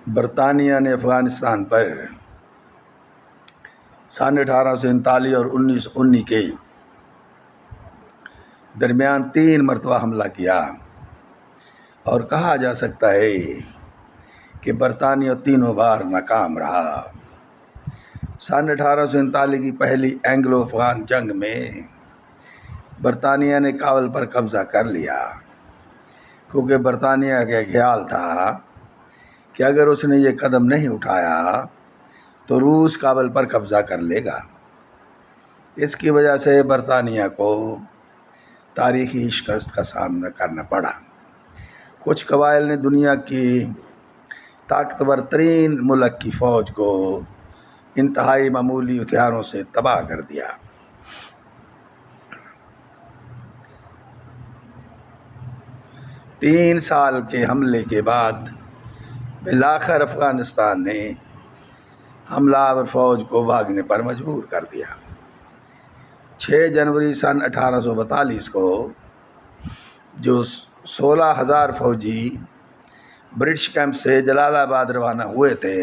برطانیہ نے افغانستان پر سن 1839 اور 1919 کے درمیان 3 مرتبہ حملہ کیا، اور کہا جا سکتا ہے کہ برطانیہ تینوں بار ناکام رہا۔ سن 1839 کی پہلی اینگلو افغان جنگ میں برطانیہ نے کابل پر قبضہ کر لیا، کیونکہ برطانیہ کا خیال تھا کہ اگر اس نے یہ قدم نہیں اٹھایا تو روس کابل پر قبضہ کر لے گا۔ اس کی وجہ سے برطانیہ کو تاریخی شکست کا سامنا کرنا پڑا۔ کچھ قبائل نے دنیا کی طاقتور ترین ملک کی فوج کو انتہائی معمولی ہتھیاروں سے تباہ کر دیا۔ تین سال کے حملے کے بعد بالآخر افغانستان نے حملہ آور فوج کو بھاگنے پر مجبور کر دیا۔ 6 جنوری سن 1842 کو جو 16,000 فوجی برٹش کیمپ سے جلال آباد روانہ ہوئے تھے،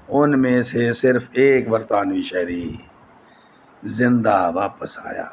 ان میں سے صرف 1 برطانوی شہری زندہ واپس آیا۔